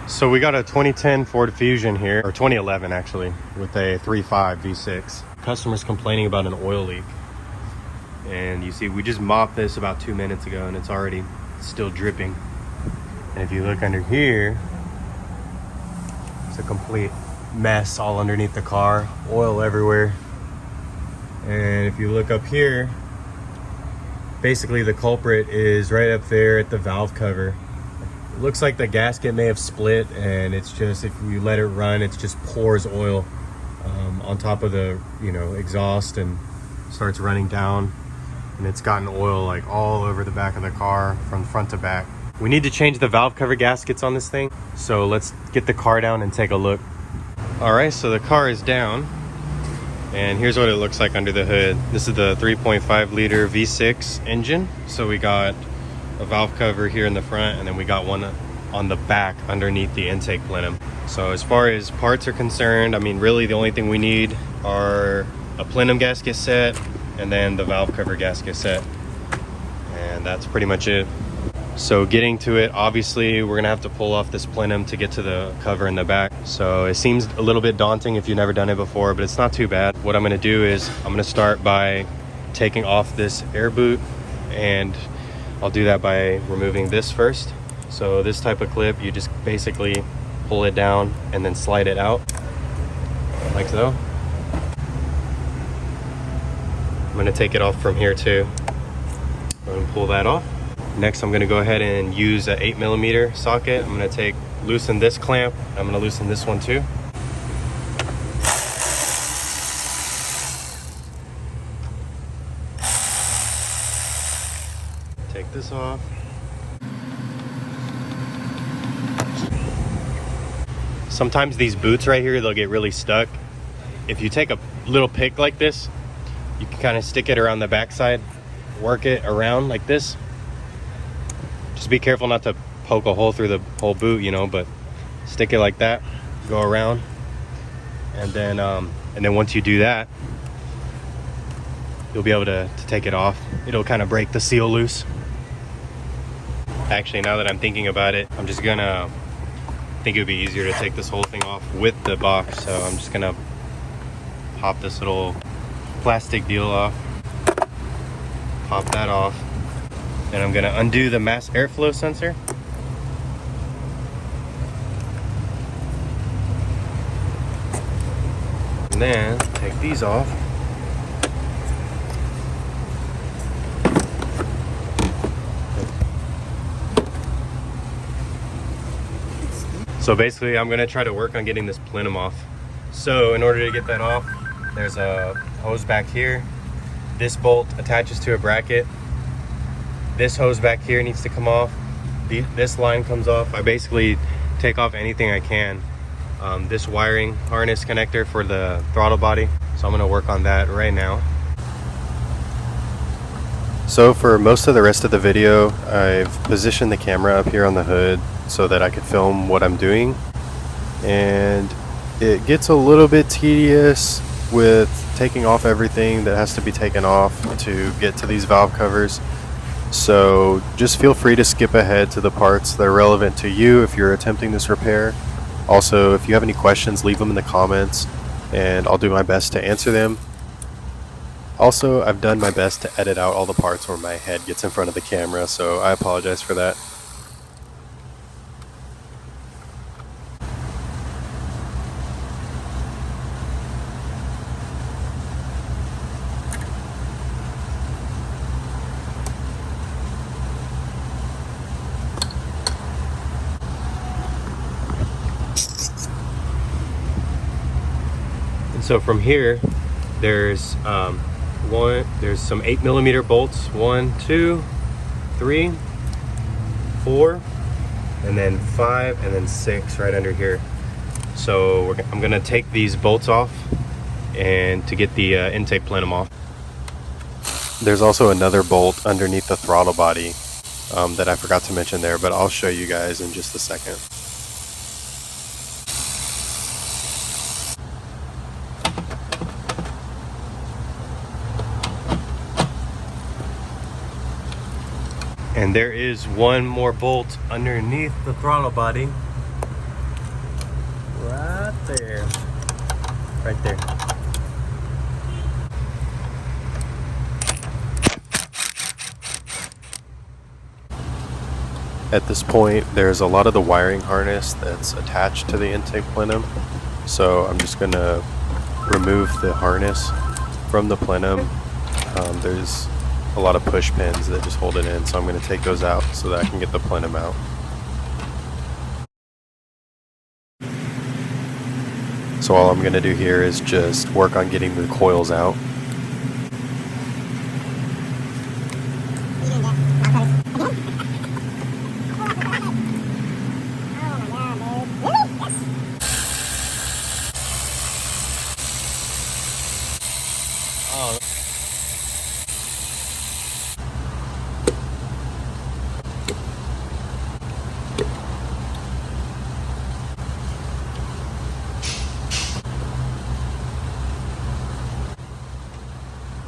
So we got a 2010 Ford Fusion here, or 2011 actually, with a 3.5 V6. Customer's complaining about an oil leak. And you see, we just mopped this about 2 minutes ago and it's already still dripping. And if you look under here, it's a complete mess all underneath the car, oil everywhere. And if you look up here, basically the culprit is right up there at the valve cover. It looks like the gasket may have split, and it's just, if you let it run, it just pours oil on top of the exhaust and starts running down, and it's gotten oil like all over the back of the car from front to back. We need to change the valve cover gaskets on this thing, so let's get the car down and take a look. All right, so the car is down and here's what it looks like under the hood. This is the 3.5 liter V6 engine. So we got a valve cover here in the front, and then we got one on the back underneath the intake plenum. So as far as parts are concerned, I mean, really the only thing we need are a plenum gasket set and then the valve cover gasket set, and that's pretty much it. So getting to it, obviously we're gonna have to pull off this plenum to get to the cover in the back. So it seems a little bit daunting if you've never done it before, but it's not too bad. What I'm gonna do is I'm gonna start by taking off this air boot, and I'll do that by removing this first. So this type of clip, you just basically pull it down and then slide it out like so. I'm gonna take it off from here too. I'm gonna pull that off. Next, I'm gonna go ahead and use an 8mm socket. I'm gonna loosen this clamp. I'm gonna loosen this one too. Take this off. Sometimes these boots right here, they'll get really stuck. If you take a little pick like this, you can kind of stick it around the backside, work it around like this. Just be careful not to poke a hole through the whole boot, but stick it like that, go around, and then once you do that, you'll be able to take it off. It'll kind of break the seal loose. Actually, now that I'm thinking about it, I think it would be easier to take this whole thing off with the box. So I'm just gonna pop this little plastic deal off, pop that off. Then I'm gonna undo the mass airflow sensor. And then take these off. So basically I'm gonna try to work on getting this plenum off. So in order to get that off, there's a hose back here. This bolt attaches to a bracket. This hose back here needs to come off. This line comes off. I basically take off anything I can. This wiring harness connector for the throttle body. So I'm gonna work on that right now. So for most of the rest of the video, I've positioned the camera up here on the hood so that I could film what I'm doing. And it gets a little bit tedious with taking off everything that has to be taken off to get to these valve covers. So just feel free to skip ahead to the parts that are relevant to you if you're attempting this repair. Also, if you have any questions, leave them in the comments and I'll do my best to answer them. Also, I've done my best to edit out all the parts where my head gets in front of the camera, so I apologize for that. So from here, there's some 8mm bolts, 1, 2, 3, 4, and then 5, and then 6 right under here. So I'm gonna take these bolts off and to get the intake plenum off. There's also another bolt underneath the throttle body that I forgot to mention there, but I'll show you guys in just a second. And there is one more bolt underneath the throttle body. right there. Right there. At this point, there's a lot of the wiring harness that's attached to the intake plenum. So I'm just going to remove the harness from the plenum. There's a lot of push pins that just hold it in, so I'm going to take those out so that I can get the plenum out. So all I'm going to do here is just work on getting the coils out.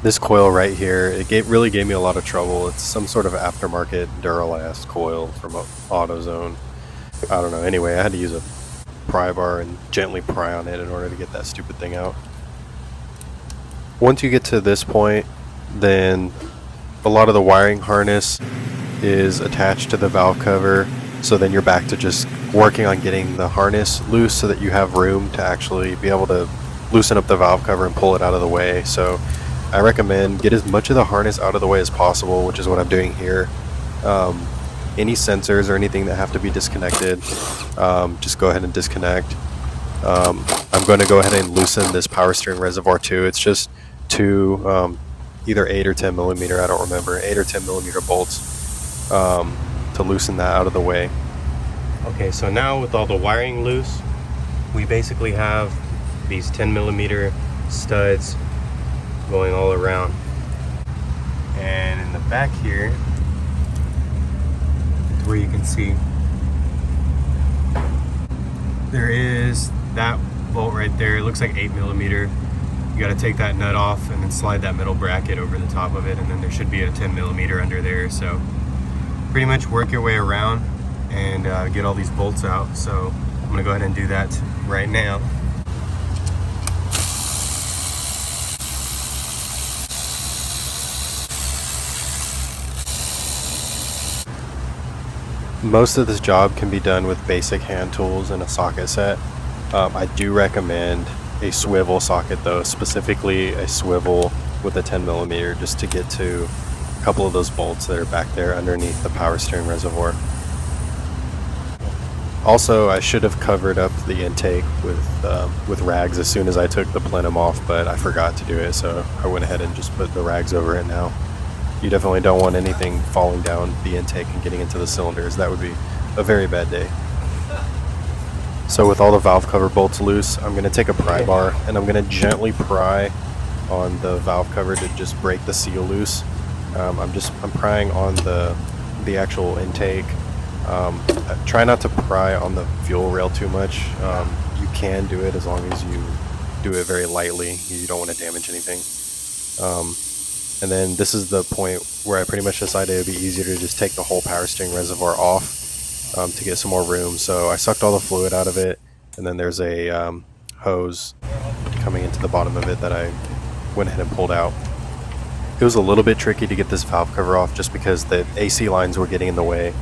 This coil right here, it really gave me a lot of trouble. It's some sort of aftermarket Duralast coil from AutoZone. I don't know. Anyway, I had to use a pry bar and gently pry on it in order to get that stupid thing out. Once you get to this point, then a lot of the wiring harness is attached to the valve cover. So then you're back to just working on getting the harness loose so that you have room to actually be able to loosen up the valve cover and pull it out of the way. So I recommend get as much of the harness out of the way as possible, which is what I'm doing here. Any sensors or anything that have to be disconnected, just go ahead and disconnect. I'm going to go ahead and loosen this power steering reservoir too. It's just two, either 8 or 10 millimeter, I don't remember, 8 or 10 millimeter bolts to loosen that out of the way. Okay, so now with all the wiring loose, we basically have these 10 millimeter studs going all around, and in the back here is where you can see there is that bolt right there. It looks like 8 millimeter. You got to take that nut off and then slide that middle bracket over the top of it, and then there should be a 10 millimeter under there. So pretty much work your way around and get all these bolts out. So I'm gonna go ahead and do that right now. Most of this job can be done with basic hand tools and a socket set. I do recommend a swivel socket though, specifically a swivel with a 10 millimeter, just to get to a couple of those bolts that are back there underneath the power steering reservoir. Also, I should have covered up the intake with rags as soon as I took the plenum off, but I forgot to do it, so I went ahead and just put the rags over it now. You definitely don't want anything falling down the intake and getting into the cylinders. That would be a very bad day. So with all the valve cover bolts loose, I'm going to take a pry bar and I'm going to gently pry on the valve cover to just break the seal loose. I'm prying on the actual intake. Try not to pry on the fuel rail too much. You can do it as long as you do it very lightly. You don't want to damage anything. And then this is the point where I pretty much decided it would be easier to just take the whole power steering reservoir off to get some more room. So I sucked all the fluid out of it, and then there's a hose coming into the bottom of it that I went ahead and pulled out. It was a little bit tricky to get this valve cover off just because the AC lines were getting in the way.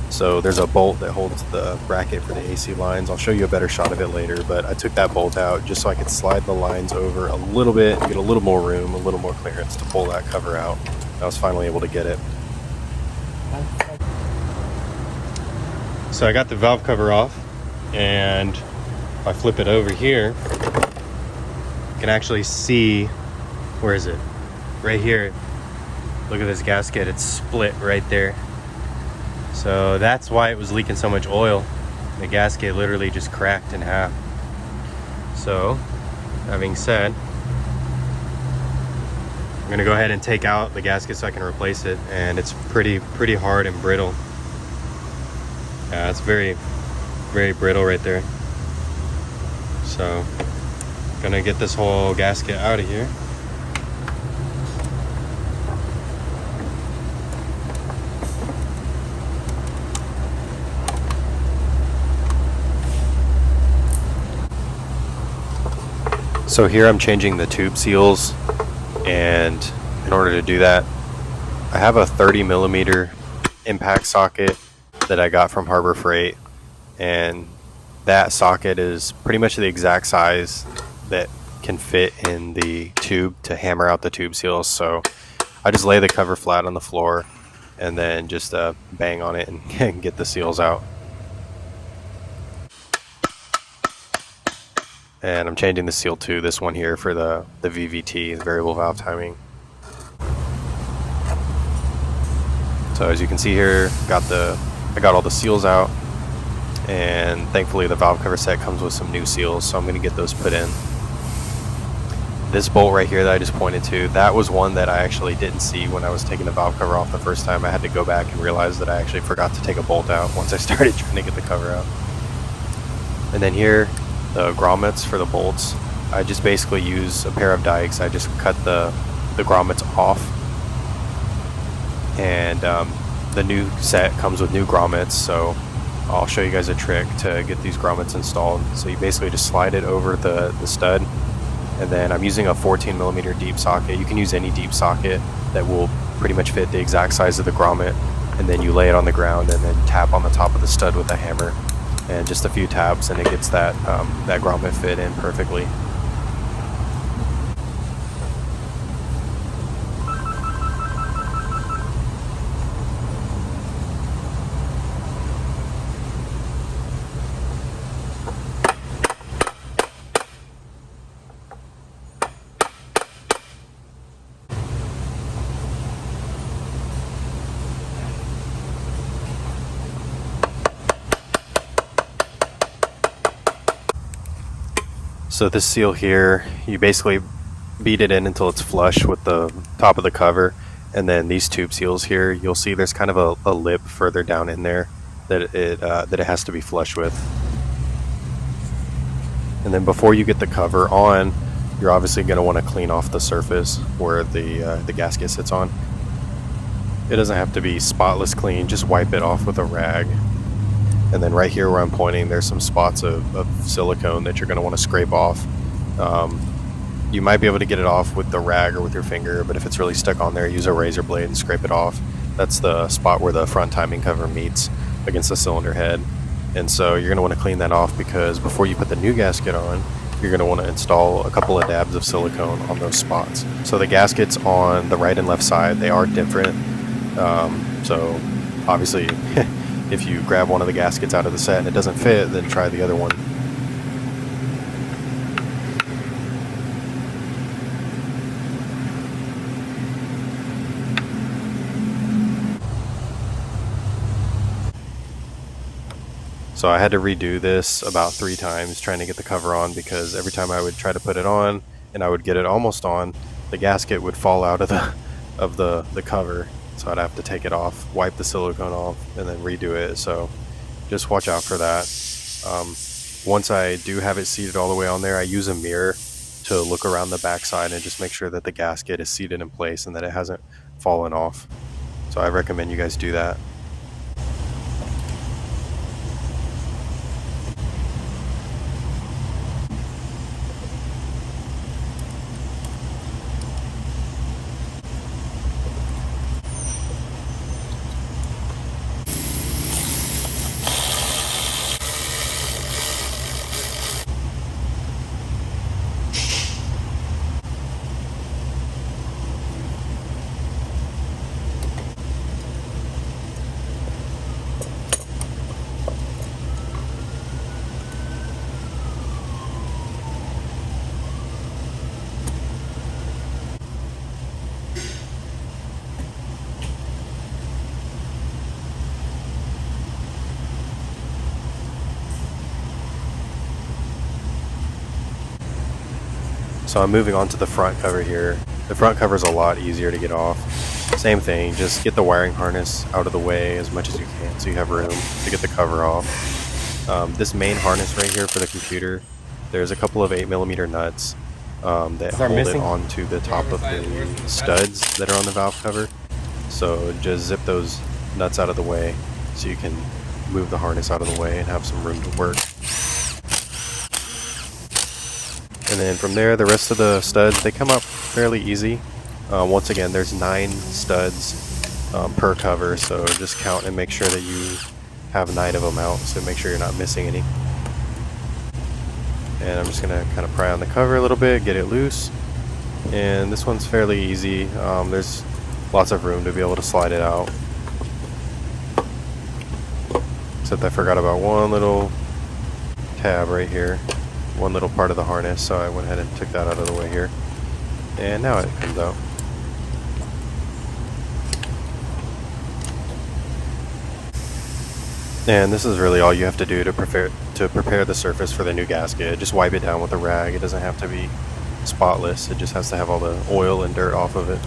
So there's a bolt that holds the bracket for the AC lines. I'll show you a better shot of it later, but I took that bolt out just so I could slide the lines over a little bit and get a little more room, a little more clearance to pull that cover out. I was finally able to get it. So I got the valve cover off, and if I flip it over here, you can actually see, where is it? Right here. Look at this gasket, it's split right there. So that's why it was leaking so much oil. The gasket literally just cracked in half. So, having said, I'm gonna go ahead and take out the gasket so I can replace it, and it's pretty hard and brittle. Yeah, it's very brittle right there. So, gonna get this whole gasket out of here. So here I'm changing the tube seals, and in order to do that, I have a 30mm impact socket that I got from Harbor Freight, and that socket is pretty much the exact size that can fit in the tube to hammer out the tube seals. So I just lay the cover flat on the floor and then just bang on it and get the seals out. And I'm changing the seal to this one here for the VVT, the variable valve timing. So as you can see here, I got all the seals out, and thankfully the valve cover set comes with some new seals, so I'm going to get those put in. This bolt right here that I just pointed to, that was one that I actually didn't see when I was taking the valve cover off the first time. I had to go back and realize that I actually forgot to take a bolt out once I started trying to get the cover out. And then here, the grommets for the bolts, I just basically use a pair of dikes. I just cut the grommets off, and the new set comes with new grommets, so I'll show you guys a trick to get these grommets installed. So you basically just slide it over the stud, and then I'm using a 14mm deep socket. You can use any deep socket that will pretty much fit the exact size of the grommet, and then you lay it on the ground and then tap on the top of the stud with a hammer, and just a few taps and it gets that grommet fit in perfectly. So this seal here, you basically beat it in until it's flush with the top of the cover, and then these tube seals here, you'll see there's kind of a lip further down in there that it has to be flush with. And then before you get the cover on, you're obviously going to want to clean off the surface where the gasket sits on. It doesn't have to be spotless clean, just wipe it off with a rag. And then right here where I'm pointing, there's some spots of silicone that you're going to want to scrape off. You might be able to get it off with the rag or with your finger, but if it's really stuck on there, use a razor blade and scrape it off. That's the spot where the front timing cover meets against the cylinder head. And so you're going to want to clean that off, because before you put the new gasket on, you're going to want to install a couple of dabs of silicone on those spots. So the gaskets on the right and left side, they are different. So obviously if you grab one of the gaskets out of the set and it doesn't fit, then try the other one. So I had to redo this about 3 times trying to get the cover on, because every time I would try to put it on and I would get it almost on, the gasket would fall out of the cover. So I'd have to take it off, wipe the silicone off, and then redo it. So just watch out for that. Once I do have it seated all the way on there, I use a mirror to look around the backside and just make sure that the gasket is seated in place and that it hasn't fallen off. So I recommend you guys do that. So I'm moving on to the front cover here. The front cover is a lot easier to get off. Same thing, just get the wiring harness out of the way as much as you can so you have room to get the cover off. This main harness right here for the computer, there's a couple of 8mm nuts that hold it onto the top of the studs that are on the valve cover. So just zip those nuts out of the way so you can move the harness out of the way and have some room to work. And then from there, the rest of the studs, they come up fairly easy. Once again, there's 9 studs per cover, so just count and make sure that you have 9 of them out, so make sure you're not missing any. And I'm just gonna kind of pry on the cover a little bit, get it loose. And this one's fairly easy. There's lots of room to be able to slide it out. Except I forgot about one little tab right here, one little part of the harness, so I went ahead and took that out of the way here. And now it comes out. And this is really all you have to do to prepare the surface for the new gasket. Just wipe it down with a rag. It doesn't have to be spotless. It just has to have all the oil and dirt off of it.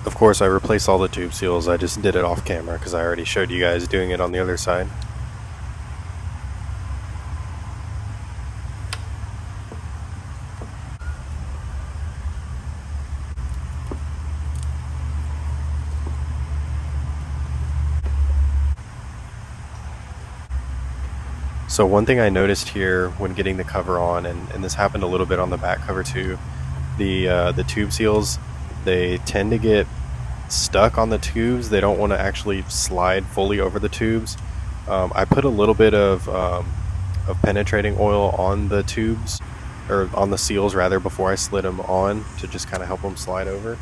Of course, I replaced all the tube seals. I just did it off camera because I already showed you guys doing it on the other side. So one thing I noticed here when getting the cover on, and this happened a little bit on the back cover too, the tube seals, they tend to get stuck on the tubes. They don't want to actually slide fully over the tubes. I put a little bit of penetrating oil on the tubes, or on the seals rather, before I slid them on to just kind of help them slide over.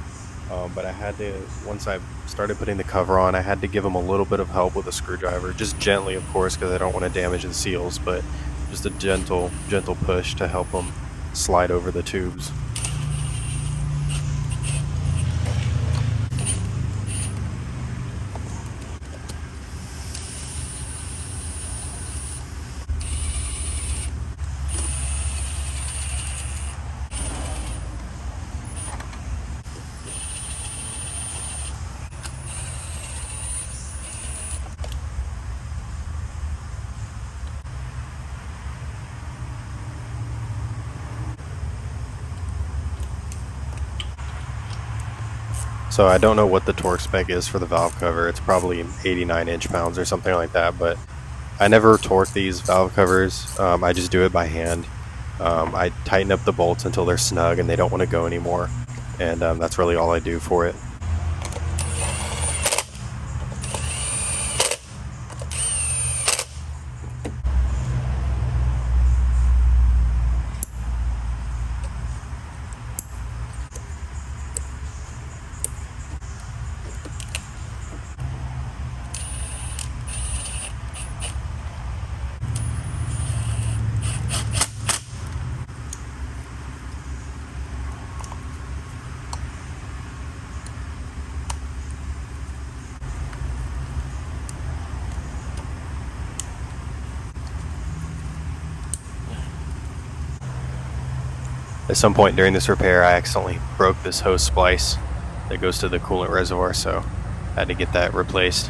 But I had to, once I started putting the cover on, I had to give them a little bit of help with a screwdriver, just gently of course, because I don't want to damage the seals, but just a gentle push to help them slide over the tubes. So I don't know what the torque spec is for the valve cover. It's probably 89 inch-pounds or something like that, but I never torque these valve covers. I just do it by hand. I tighten up the bolts until they're snug and they don't want to go anymore, and that's really all I do for it. At some point during this repair, I accidentally broke this hose splice that goes to the coolant reservoir, so I had to get that replaced.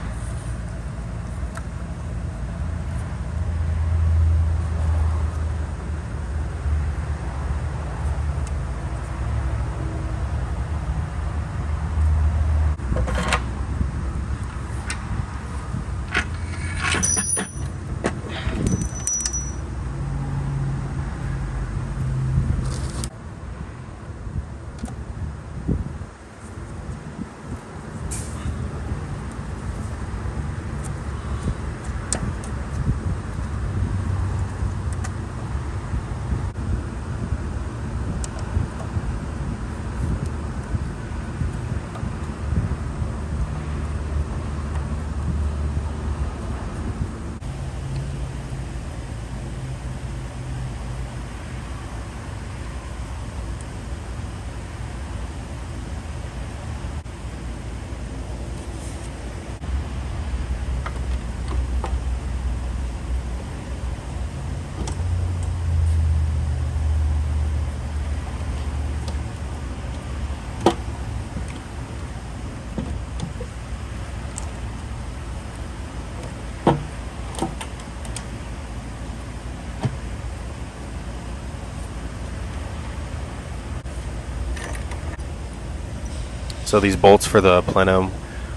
So these bolts for the plenum,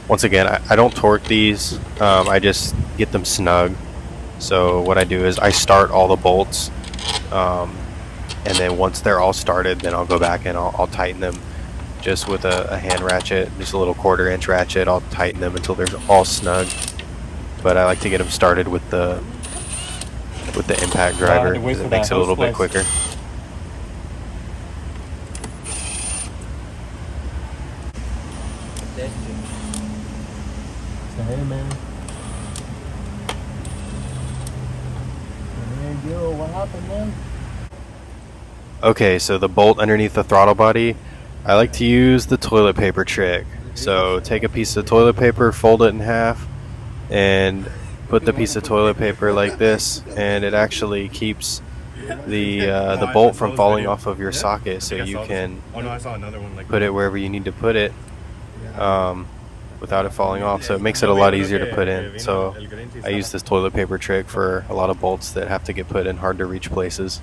once again, I don't torque these. I just get them snug. So what I do is I start all the bolts, and then once they're all started, then I'll go back and I'll tighten them just with a hand ratchet, just a little 1/4 inch ratchet. I'll tighten them until they're all snug. But I like to get them started with the impact driver because it makes it a little bit quicker. Hey man. There you go. What happened, man? Okay, so the bolt underneath the throttle body, I like to use the toilet paper trick. So take a piece of toilet paper, fold it in half, and put the piece of toilet paper like this, and it actually keeps the bolt from falling off of your socket, so you can put it wherever you need to put it without it falling off. So it makes it a lot easier to put in. So I use this toilet paper trick for a lot of bolts that have to get put in hard to reach places.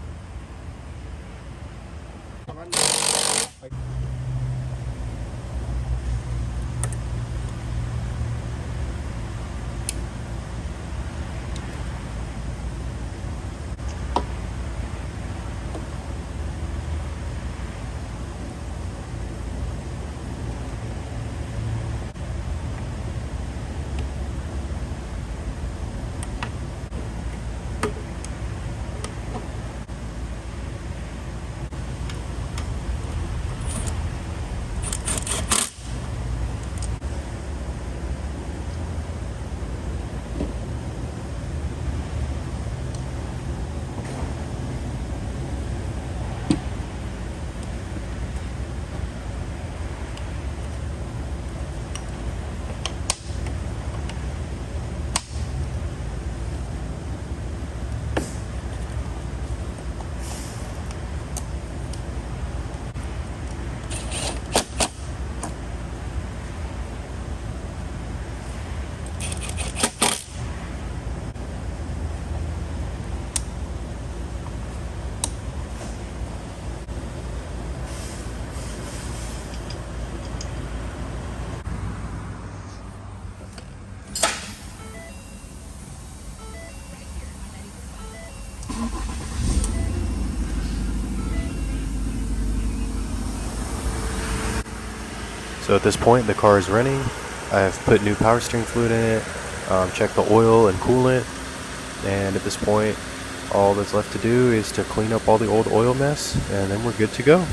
So at this point, the car is running. I've put new power steering fluid in it, checked the oil and coolant, and at this point, all that's left to do is to clean up all the old oil mess, and then we're good to go.